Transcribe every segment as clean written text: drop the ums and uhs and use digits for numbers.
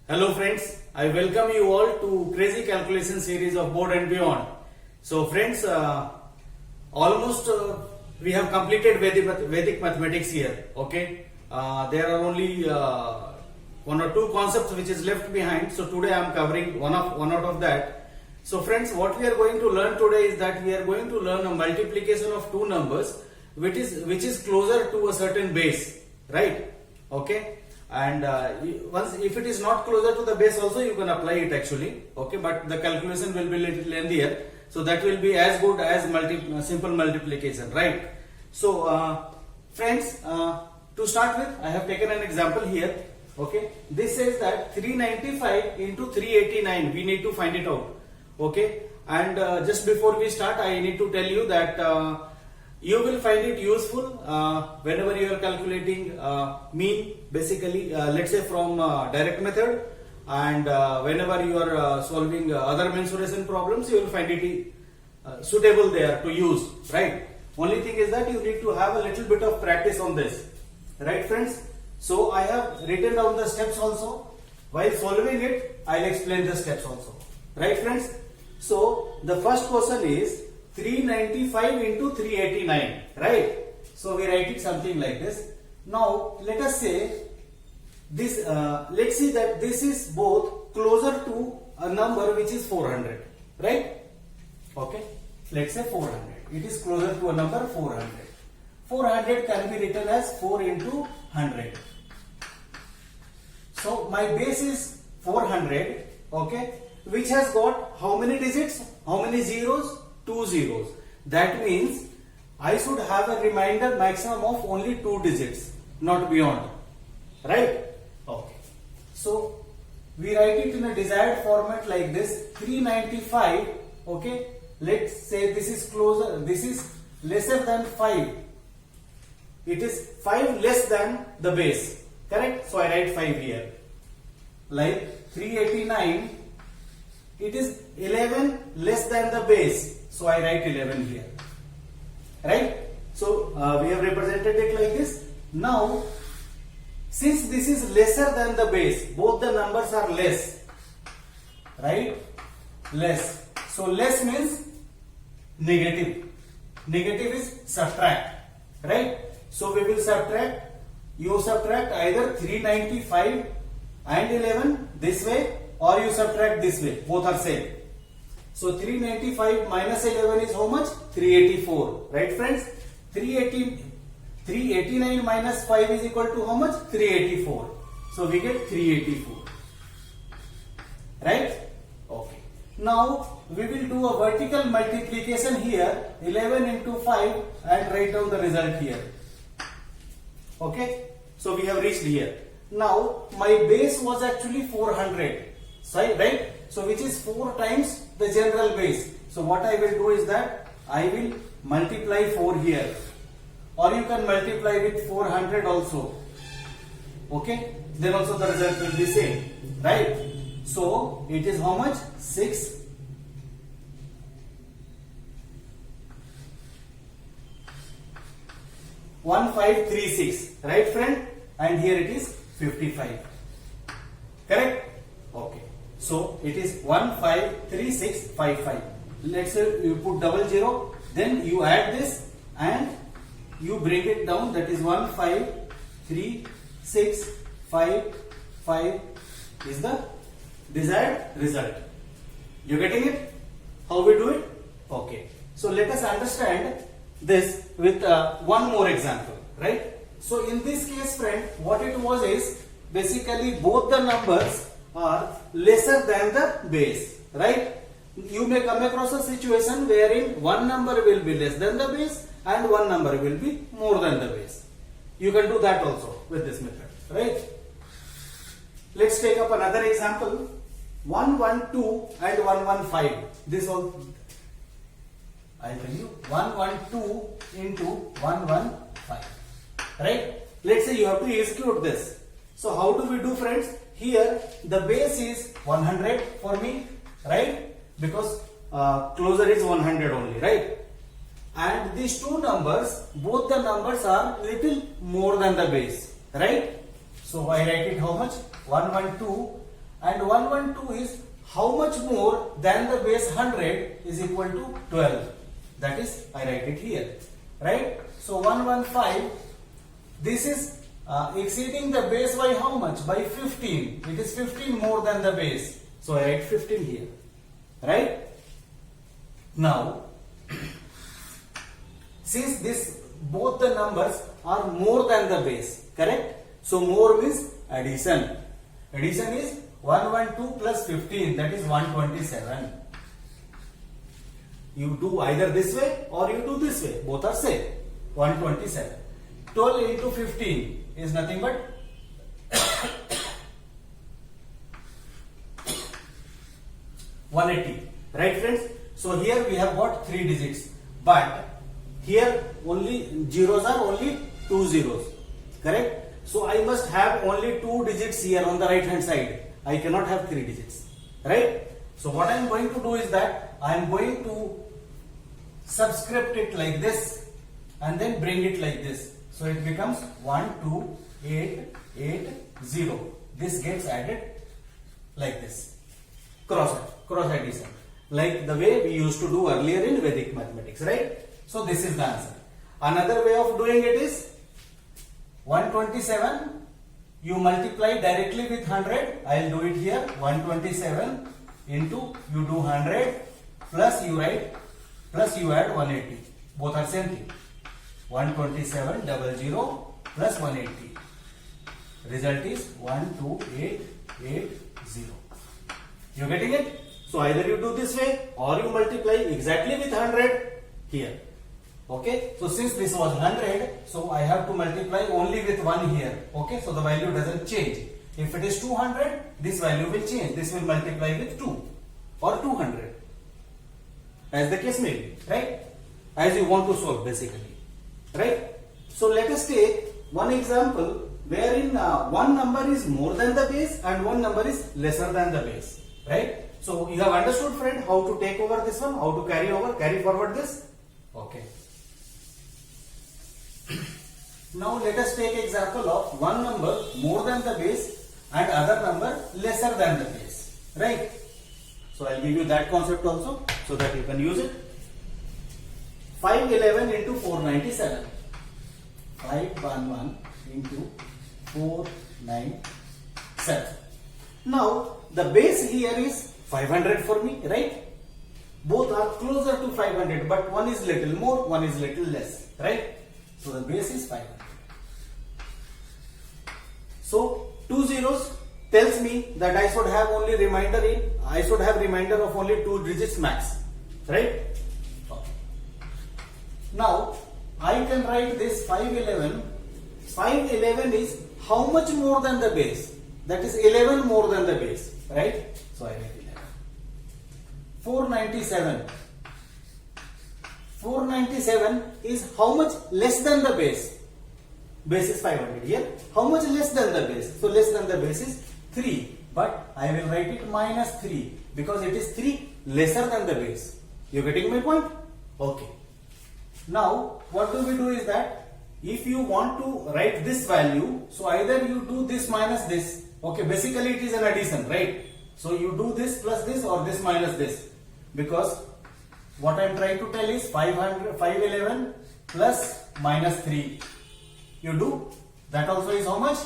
Hello friends, I welcome you all to Crazy Calculation series of Board and Beyond. So friends, almost we have completed Vedic mathematics here. Okay, there are only one or two concepts which is left behind. So today I am covering one out of that. So friends, what we are going to learn today is that we are going to learn a multiplication of two numbers which is closer to a certain base, right? Okay. And once if it is not closer to the base also you can apply it actually, okay, but the calculation will be little lengthier, so that will be as good as simple multiplication, right? So friends, to start with I have taken an example here. Okay, this says that 395 into 389 we need to find it out. Okay, and just before we start I need to tell you that you will find it useful whenever you are calculating mean, basically let's say from direct method, and whenever you are solving other mensuration problems, you will find it suitable there to use, right? Only thing is that you need to have a little bit of practice on this, right friends? So I have written down the steps also. While solving it, I'll explain the steps also, right friends? So the first question is 395 into 389, right? So we write it something like this. Now let us say this, let's see that this is both closer to a number which is 400, right? Okay, let's say 400. It is closer to a number 400. 400 can be written as 4 into 100. So my base is 400, okay, which has got how many digits? How many zeros? 2 zeros. That means I should have a remainder maximum of only 2 digits, not beyond, right? Okay. So we write it in a desired format like this: 395. Okay. Let's say this is closer. This is lesser than 5. It is 5 less than the base. Correct? So I write 5 here. Like 389. It is 11 less than the base. So I write 11 here, right? So we have represented it like this. Now, since this is lesser than the base, both the numbers are less, right? Less. So less means negative. Negative is subtract, right? So we will subtract. You subtract either 395 and 11 this way, or you subtract this way. Both are same. So 395 minus 11 is how much? 384, right friends? 389 minus 5 is equal to how much? 384. So we get 384, right? Okay. Now we will do a vertical multiplication here, 11 into 5, and write down the result here. Okay. So we have reached here. Now my base was actually 400, right? So which is 4 times the general base. So what I will do is that I will multiply 4 here, or you can multiply with 400 also. Okay, then also the result will be same, right? So it is how much? 6 1536, right friend? And here it is 55. Correct? Okay. So it is 153655. Let's say you put 00, then you add this and you bring it down. That is 153655 is the desired result. You getting it? How we do it? Okay. So let us understand this with one more example, right? So in this case, friend, what it was is basically both the numbers are lesser than the base, right? You may come across a situation wherein one number will be less than the base and one number will be more than the base. You can do that also with this method, right? Let's take up another example: 112 and 115. This all I tell you, 112 into 115, right? Let's say you have to exclude this. So how do we do, friends? Here the base is 100 for me, right? Because closer is 100 only, right? And these two numbers, both the numbers are little more than the base, right? So I write it how much? 112 and 112 is how much more than the base 100 is equal to 12. That is, I write it here, right? So 115, this is exceeding the base by how much? By 15. It is 15 more than the base. So I write 15 here, right? Now, since this both the numbers are more than the base, correct? So more means addition. Addition is 112 plus 15, that is 127. You do either this way or you do this way. Both are same. 127. 12 into 15 is nothing but 180. Right, friends? So here we have got 3 digits. But here only zeros are only 2 zeros. Correct? So I must have only 2 digits here on the right hand side. I cannot have 3 digits. Right? So what I am going to do is that I am going to subscript it like this and then bring it like this. So it becomes 12880. This gets added like this. Cross addition. Like the way we used to do earlier in Vedic mathematics, right? So this is the answer. Another way of doing it is 127. You multiply directly with 100. I will do it here. 127 into you do 100 plus you write plus you add 180. Both are same thing. 12700 plus 180. Result is 12880. You getting it? So either you do this way or you multiply exactly with 100 here. Okay. So since this was 100, so I have to multiply only with 1 here. Okay. So the value doesn't change. If it is 200, this value will change. This will multiply with 2 or 200. As the case may be. Right. As you want to solve basically. Right. So let us take one example wherein one number is more than the base and one number is lesser than the base. Right. So you have understood, friend, how to take over this one, how to carry forward this. Okay. Now let us take example of one number more than the base and other number lesser than the base. Right. So I will give you that concept also so that you can use it. 511 into 497. 511 into 497. Now the base here is 500 for me, right? Both are closer to 500, but one is little more, one is little less, right? So the base is 500. So 2 zeros tells me that I should have only remainder of only 2 digits max, right? Okay. Now I can write this 511. 511 is how much more than the base? That is 11 more than the base, right? So I write 11. 497. 497 is how much less than the base? Base is 500 here. How much less than the base? So less than the base is 3. But I will write it minus 3 because it is 3 lesser than the base. You getting my point? Okay. Now what do we do is that if you want to write this value, so either you do this minus this. Okay, basically it is an addition, right? So you do this plus this or this minus this, because what I am trying to tell is 511 plus minus 3. You do that also is how much?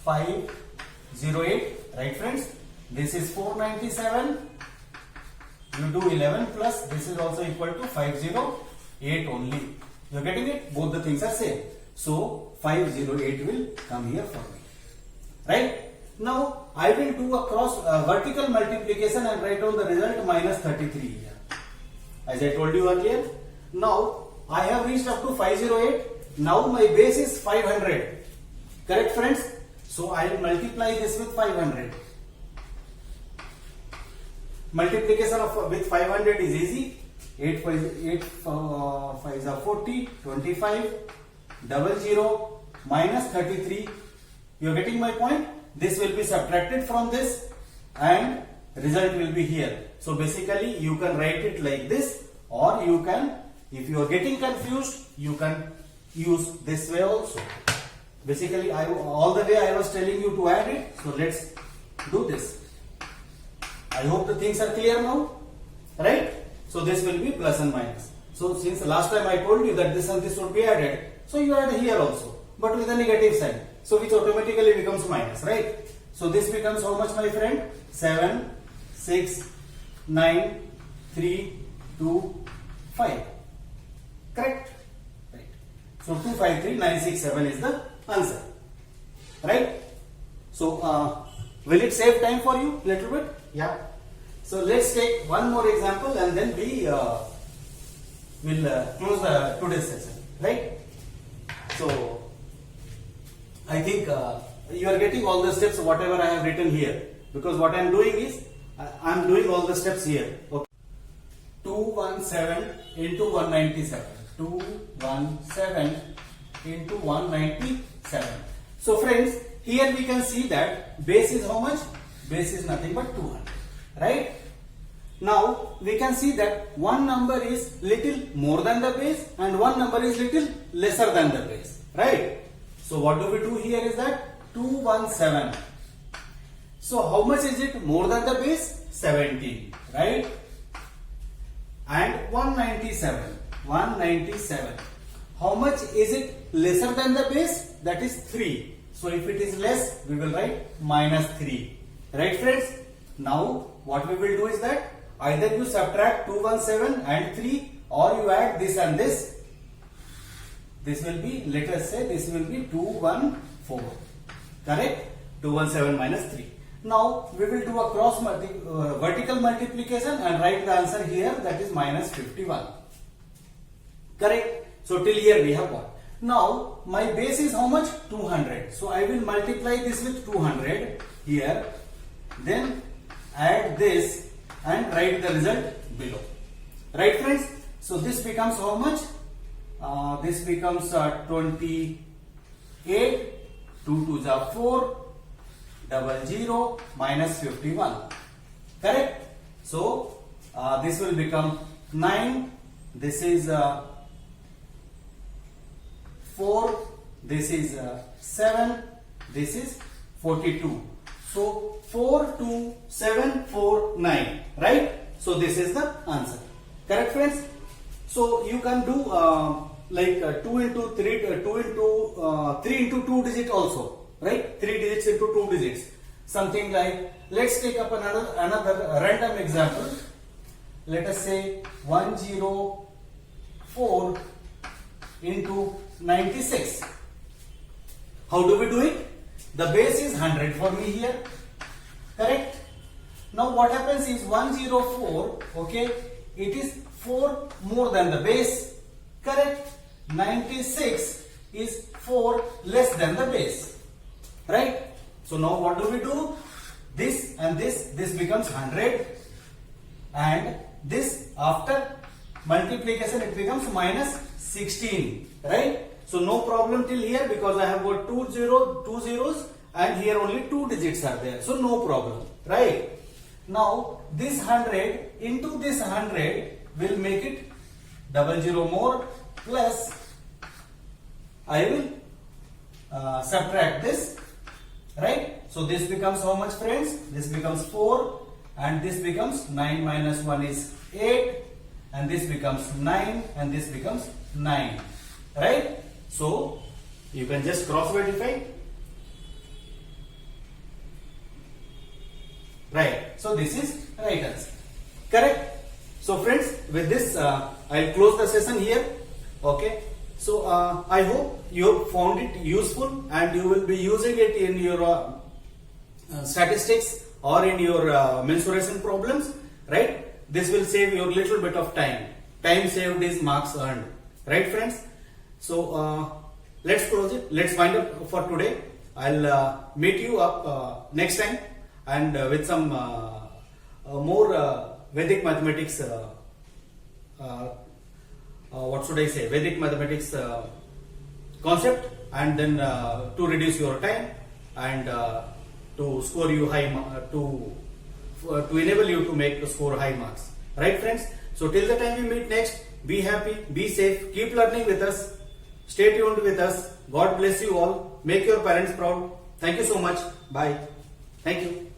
508, right, friends? This is 497. You do 11 plus this is also equal to 508 only. You are getting it? Both the things are same. So 508 will come here for me. Right? Now I will do a vertical multiplication and write down the result minus 33 here. As I told you earlier. Now I have reached up to 508. Now my base is 500. Correct, friends? So I will multiply this with 500. Multiplication with 500 is easy. 8 5s are 40, 25, 00 minus 33. You are getting my point? This will be subtracted from this and result will be here. So basically you can write it like this, or you can, if you are getting confused, you can use this way also. Basically all the way I was telling you to add it. So let's do this. I hope the things are clear now, right? So this will be plus and minus. So since last time I told you that this and this would be added, so you add here also, but with a negative sign, so which automatically becomes minus, right? So this becomes how much, my friend? 7, 6, 9, 3, 2, 5. Correct? Right. So 2, 5, 3, 9, 6, 7 is the answer. Right? So will it save time for you little bit? Yeah. So let's take one more example and then we will close today's session. Right? So I think you are getting all the steps whatever I have written here, because what I am doing is I am doing all the steps here. Okay. 217 into 197. 217 into 197. So friends, here we can see that base is how much? Base is nothing but 200. Right? Now we can see that one number is little more than the base and one number is little lesser than the base. Right? So what do we do here is that 217. So how much is it more than the base? 17. Right? And 197. 197. How much is it lesser than the base? That is 3. So if it is less, we will write minus 3. Right, friends? Now what we will do is that either you subtract 217 and 3 or you add this and this. This will be, let us say this will be 214. Correct? 217 minus 3. Now we will do a vertical multiplication and write the answer here, that is minus 51. Correct? So till here we have got. Now my base is how much? 200. So I will multiply this with 200 here, then add this and write the result below. Right, friends? So this becomes how much? This becomes 28. 2 2s are 4. 00 minus 51. Correct? So this will become 9. This is 4. This is 7. This is 42. So 4 2 7 4 9. Right? So this is the answer. Correct, friends? So you can do like 2 into 3 into 2 digit also. Right? 3 digits into 2 digits. Something like, let's take up another random example. Let us say 104 into 96. How do we do it? The base is 100 for me here. Correct? Now what happens is 104, okay, it is 4 more than the base. Correct? 96 is 4 less than the base. Right? So now what do we do? This and this becomes 100, and this after multiplication it becomes minus 16. Right? So no problem till here, because I have got two zeros and here only 2 digits are there. So no problem. Right? Now this 100 into this 100 will make it 00 more, plus I will subtract this. Right? So this becomes how much, friends? This becomes 4 and this becomes 9 minus 1 is 8 and this becomes 9 and this becomes 9. Right? So you can just cross verify. Right? So this is right answer. Correct? So friends, with this I'll close the session here. Okay? So I hope you found it useful and you will be using it in your statistics or in your mensuration problems. Right? This will save you a little bit of time. Time saved is marks earned. Right, friends? So let's close it. Let's wind up for today. I'll meet you up next time and with some more Vedic mathematics. What should I say? Vedic mathematics concept, and then to reduce your time and to score you high to enable you to make score high marks. Right, friends? So till the time we meet next, be happy, be safe, keep learning with us, stay tuned with us. God bless you all. Make your parents proud. Thank you so much. Bye. Thank you.